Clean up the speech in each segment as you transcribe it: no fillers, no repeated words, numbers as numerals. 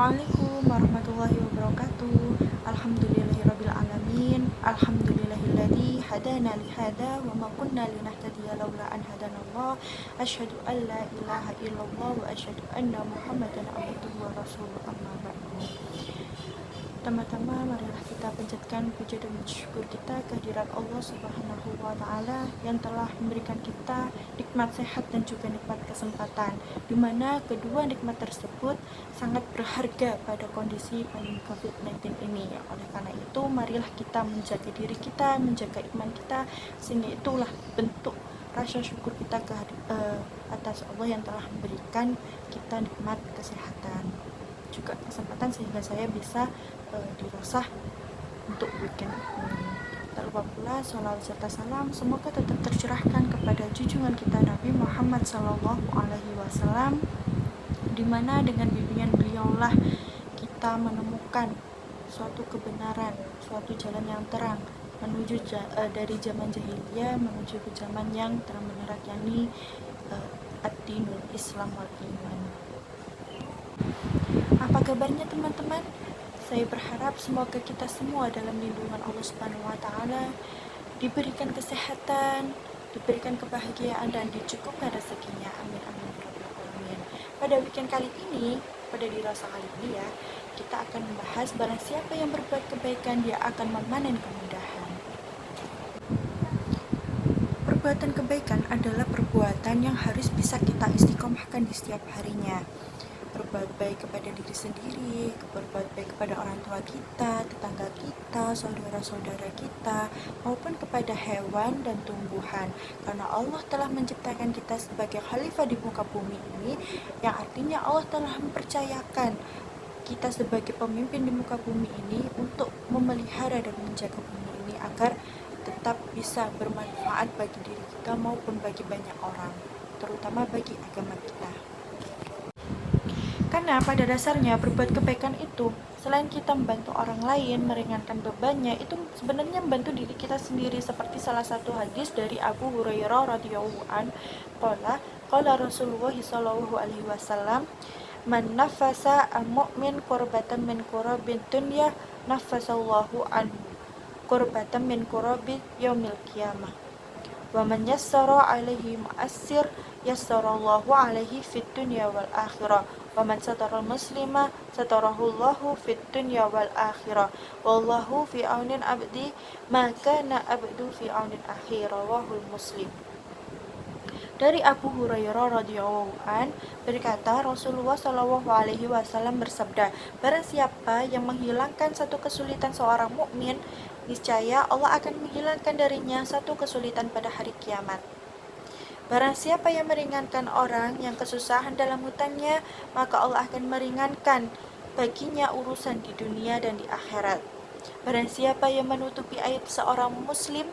Assalamualaikum warahmatullahi wabarakatuh. Alhamdulillahirabbil alamin. Alhamdulillahilladzi hadana li hada wa ma kunna linahtadiya laula an hadanallah. Asyhadu an la ilaha illallah wa asyhadu anna Muhammadan abduhu wa rasuluh. Amma ba'du. Pertama-tama marilah kita panjatkan puja dan syukur kita kehadirat Allah Subhanahu wa taala yang telah memberikan kita nikmat sehat dan juga nikmat kesempatan, di mana kedua nikmat tersebut sangat berharga pada kondisi pandemi COVID-19 ini. Oleh karena itu, marilah kita menjaga diri kita, menjaga iman kita, sehingga itulah bentuk rasa syukur kita atas Allah yang telah memberikan kita nikmat kesehatan juga kesempatan sehingga saya bisa dirasah untuk weekend ini. Tak lupa pula sholawat serta salam semoga tetap tercurahkan kepada junjungan kita Nabi Muhammad SAW, di mana dengan bimbingan beliaulah kita menemukan suatu kebenaran, suatu jalan yang terang menuju dari zaman jahiliyah menuju ke zaman yang terang benderang, yakni ad-dinul Islam wal iman. Apa kabarnya teman-teman? Saya berharap semoga kita semua dalam lindungan Allah Subhanahu wa taala, diberikan kesehatan, diberikan kebahagiaan dan dicukupkan rezekinya. Amin amin ya rabbal alamin. Pada weekend kali ini, pada dirasa kali ini ya, kita akan membahas barang siapa yang berbuat kebaikan dia akan memanen kemudahan. Perbuatan kebaikan adalah perbuatan yang harus bisa kita istiqomahkan di setiap harinya. Berbuat baik kepada diri sendiri, berbuat baik kepada orang tua kita, tetangga kita, saudara-saudara kita, maupun kepada hewan dan tumbuhan. Karena Allah telah menciptakan kita sebagai khalifah di muka bumi ini, yang artinya Allah telah mempercayakan kita sebagai pemimpin di muka bumi ini untuk memelihara dan menjaga bumi ini agar tetap bisa bermanfaat bagi diri kita maupun bagi banyak orang, terutama bagi agama kita. Karena pada dasarnya berbuat kebaikan itu, selain kita membantu orang lain, meringankan bebannya, itu sebenarnya membantu diri kita sendiri. Seperti salah satu hadis dari Abu Hurairah radhiyallahu an, qala Rasulullah sallallahu alaihi wasallam, man nafasa al-mu'min kurbatan min kurabil dunya nafasallahu anhu kurbatan min kurabi yaumil qiyamah. Wa man yassara alaihi mu'assir yassarallahu alaihi fid dunya wal akhirah. Wa man satara muslima satarahullahu fid dunya wal akhirah. Wallahu fi aunin abdi ma kana abdu fi aunin akhi. Rawahul Muslim. Dari Abu Hurairah radhiyallahu an berkata, Rasulullah shallallahu alaihi wasallam bersabda, barang siapa yang menghilangkan satu kesulitan seorang mukmin, niscaya Allah akan menghilangkan darinya satu kesulitan pada hari kiamat. Barang siapa yang meringankan orang yang kesusahan dalam hutangnya, maka Allah akan meringankan baginya urusan di dunia dan di akhirat. Barang siapa yang menutupi aib seorang muslim,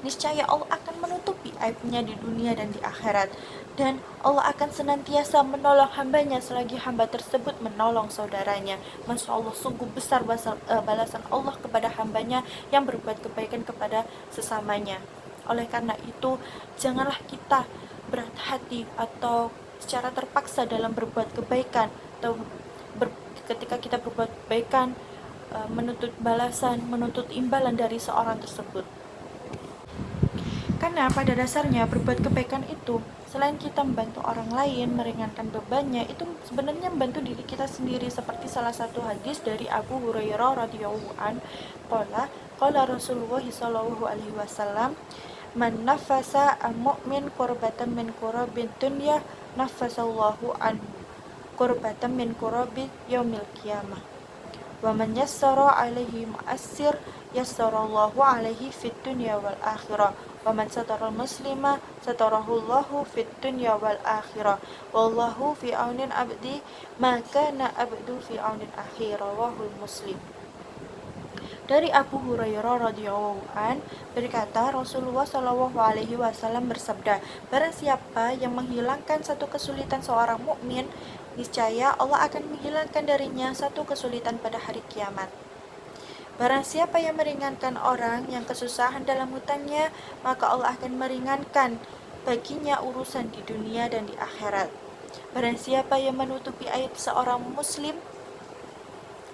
niscaya Allah akan menutupi aibnya di dunia dan di akhirat. Dan Allah akan senantiasa menolong hambanya selagi hamba tersebut menolong saudaranya. Masya Allah, sungguh besar balasan Allah kepada hambanya yang berbuat kebaikan kepada sesamanya. Oleh karena itu, janganlah kita berat hati atau secara terpaksa dalam berbuat kebaikan, atau ketika kita berbuat kebaikan menuntut balasan, menuntut imbalan dari seorang tersebut. Karena pada dasarnya berbuat kebaikan itu, selain kita membantu orang lain, meringankan bebannya, itu sebenarnya membantu diri kita sendiri. Seperti salah satu hadis dari Abu Hurairah radhiyallahu an, qala Rasulullah sallallahu alaihi wasallam, man nafasa al-mu'min kurbatan min kurabil dunya nafasallahu anhu kurbatan min kurabi yaumil qiyamah. Wa man yassara alaihi mu'assir yassarallahu alaihi fid dunya wal akhirah. Wa man satara muslima satarahullahu fid dunya wal akhirah. Wallahu fi aunin abdi ma kana abdu fi aunin akhi. Rawahul Muslim. Dari Abu Hurairah radhiyallahu an berkata, Rasulullah shallallahu alaihi wasallam bersabda, barang siapa yang menghilangkan satu kesulitan seorang mukmin, niscaya Allah akan menghilangkan darinya satu kesulitan pada hari kiamat. Barang siapa yang meringankan orang yang kesusahan dalam hutangnya, maka Allah akan meringankan baginya urusan di dunia dan di akhirat. Barang siapa yang menutupi aib seorang muslim,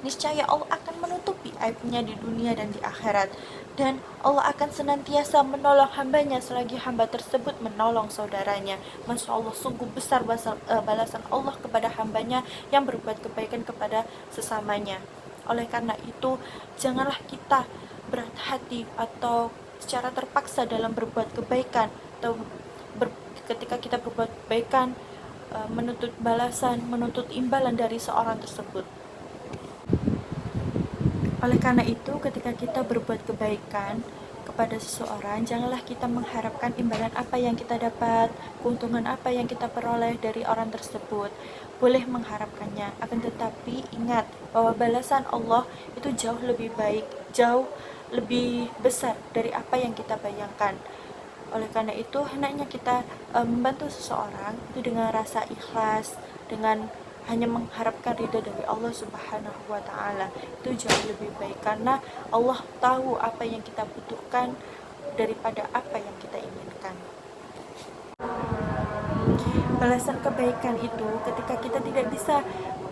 niscaya Allah akan menutupi aibnya di dunia dan di akhirat, dan Allah akan senantiasa menolong hambanya selagi hamba tersebut menolong saudaranya. Masya Allah, sungguh besar balasan Allah kepada hambanya yang berbuat kebaikan kepada sesamanya. Oleh karena itu, janganlah kita berat hati atau secara terpaksa dalam berbuat kebaikan, atau ketika kita berbuat kebaikan, menuntut balasan, menuntut imbalan dari seorang tersebut. Oleh karena itu, ketika kita berbuat kebaikan kepada seseorang, janganlah kita mengharapkan imbalan apa yang kita dapat, keuntungan apa yang kita peroleh dari orang tersebut. Boleh mengharapkannya, akan tetapi ingat bahwa balasan Allah itu jauh lebih baik, jauh lebih besar dari apa yang kita bayangkan. Oleh karena itu, hendaknya kita membantu seseorang itu dengan rasa ikhlas, dengan hanya mengharapkan ridha dari Allah Subhanahu wa Ta'ala. Itu jauh lebih baik, karena Allah tahu apa yang kita butuhkan daripada apa yang kita inginkan. Balasan kebaikan itu ketika kita tidak bisa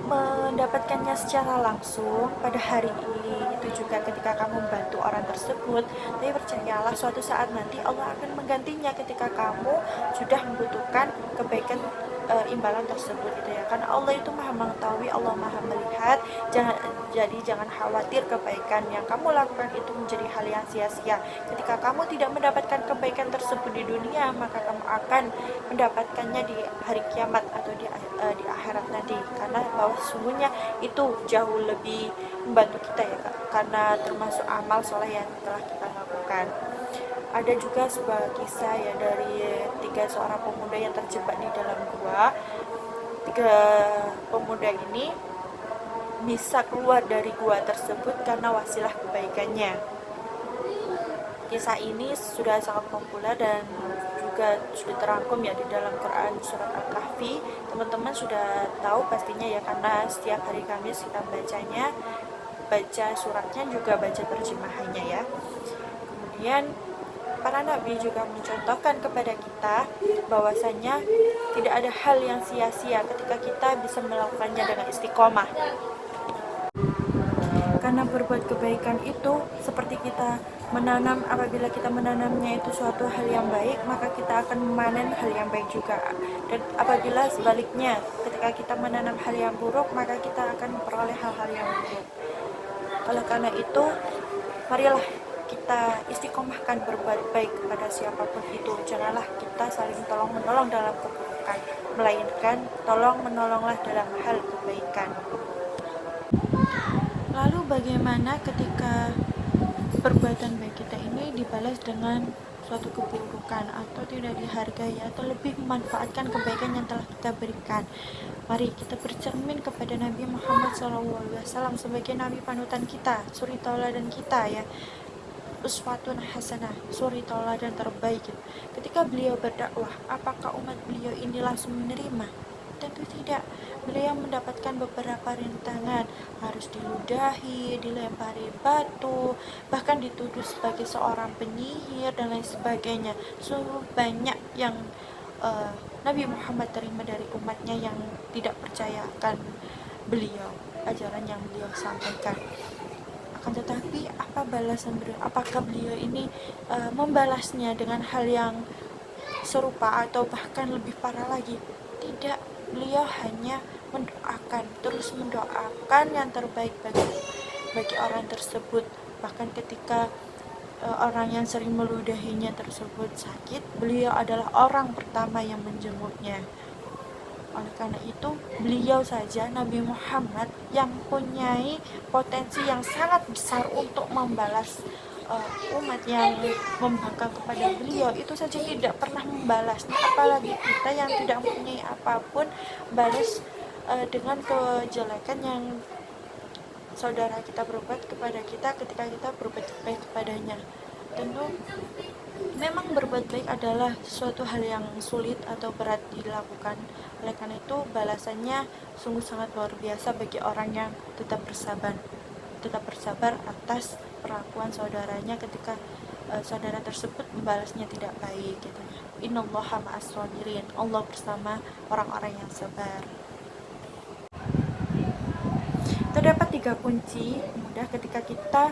mendapatkannya secara langsung pada hari ini, itu juga ketika kamu membantu orang tersebut, tapi percayalah suatu saat nanti Allah akan menggantinya ketika kamu sudah membutuhkan kebaikan, imbalan tersebut gitu ya. Karena Allah itu maha mengetahui, Allah maha melihat. Jangan khawatir kebaikan yang kamu lakukan itu menjadi hal yang sia-sia. Ketika kamu tidak mendapatkan kebaikan tersebut di dunia, maka kamu akan mendapatkannya di hari kiamat atau di akhirat nanti. Karena bahwa sesungguhnya itu jauh lebih membantu kita ya, karena termasuk amal soleh yang telah kita lakukan. Ada juga sebuah kisah ya dari 3 seorang pemuda yang terjebak di dalam gua. 3 pemuda ini bisa keluar dari gua tersebut karena wasilah kebaikannya. Kisah ini sudah sangat populer dan juga sudah terangkum ya di dalam Quran surat Al-Kahfi. Teman-teman sudah tahu pastinya ya, karena setiap hari Kamis kita bacanya, baca suratnya juga baca terjemahannya ya. Kemudian para nabi juga mencontohkan kepada kita bahwasanya tidak ada hal yang sia-sia ketika kita bisa melakukannya dengan istiqomah. Karena berbuat kebaikan itu seperti kita menanam, apabila kita menanamnya itu suatu hal yang baik, maka kita akan memanen hal yang baik juga. Dan apabila sebaliknya, ketika kita menanam hal yang buruk, maka kita akan memperoleh hal-hal yang buruk. Oleh karena itu, marilah kita istiqomahkan berbuat baik kepada siapapun itu. Janganlah kita saling tolong-menolong dalam keburukan, melainkan tolong-menolonglah dalam hal kebaikan. Lalu bagaimana ketika perbuatan baik kita ini dibalas dengan suatu keburukan atau tidak dihargai atau lebih memanfaatkan kebaikan yang telah kita berikan? Mari kita bercermin kepada Nabi Muhammad SAW sebagai nabi panutan kita, suri tauladan kita ya, uswatun hasanah, suri tauladan terbaik. Ketika beliau berdakwah, apakah umat beliau ini langsung menerima? Tentu tidak. Beliau mendapatkan beberapa rintangan, harus diludahi, dilempari batu, bahkan dituduh sebagai seorang penyihir dan lain sebagainya. Sungguh banyak yang Nabi Muhammad terima dari umatnya yang tidak percayakan beliau, ajaran yang beliau sampaikan. Akan tetapi apa balasan beliau? Apakah beliau ini membalasnya dengan hal yang serupa atau bahkan lebih parah lagi? Tidak. Beliau hanya mendoakan, terus mendoakan yang terbaik bagi orang tersebut. Bahkan ketika orang yang sering meludahinya tersebut sakit, beliau adalah orang pertama yang menjenguknya. Oleh karena itu, beliau saja Nabi Muhammad yang mempunyai potensi yang sangat besar untuk membalas umat yang membangkang kepada beliau, itu saja tidak pernah membalasnya, apalagi kita yang tidak mempunyai apapun, balas dengan kejelekan yang saudara kita berbuat kepada kita ketika kita berbuat baik kepadanya. Tentu memang berbuat baik adalah suatu hal yang sulit atau berat dilakukan. Oleh karena itu, balasannya sungguh sangat luar biasa bagi orang yang tetap bersabar atas perlakuan saudaranya ketika saudara tersebut membalasnya tidak baik gitu ya. Innallaha ma'as sabirin, Allah bersama orang-orang yang sabar. Terdapat 3 kunci mudah ketika kita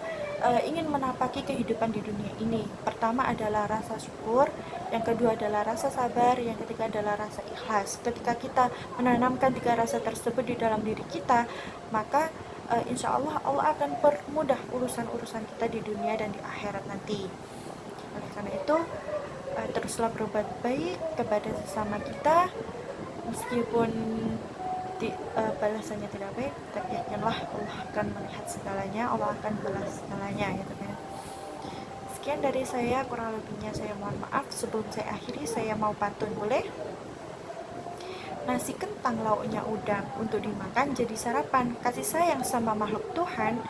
ingin menapaki kehidupan di dunia ini. Pertama adalah rasa syukur, yang kedua adalah rasa sabar, yang ketiga adalah rasa ikhlas. Ketika kita menanamkan 3 rasa tersebut di dalam diri kita, maka insya Allah Allah akan permudah urusan-urusan kita di dunia dan di akhirat nanti. Oleh karena itu, teruslah berbuat baik kepada sesama kita, meskipun balasannya tidak baik, tapi yakinlah Allah akan melihat segalanya, Allah akan balas segalanya gitu kan. Sekian dari saya, kurang lebihnya saya mohon maaf. Sebelum saya akhiri, saya mau pantun, boleh? Nasi kentang lauknya udang, untuk dimakan jadi sarapan. Kasih sayang sama makhluk Tuhan,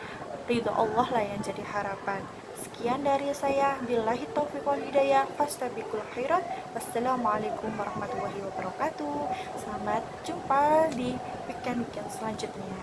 ridho Allah lah yang jadi harapan. Sekian dari saya, billahi taufiq wal hidayah, fastabiqul khairat. Wassalamualaikum warahmatullahi wabarakatuh. Selamat jumpa di weekend selanjutnya.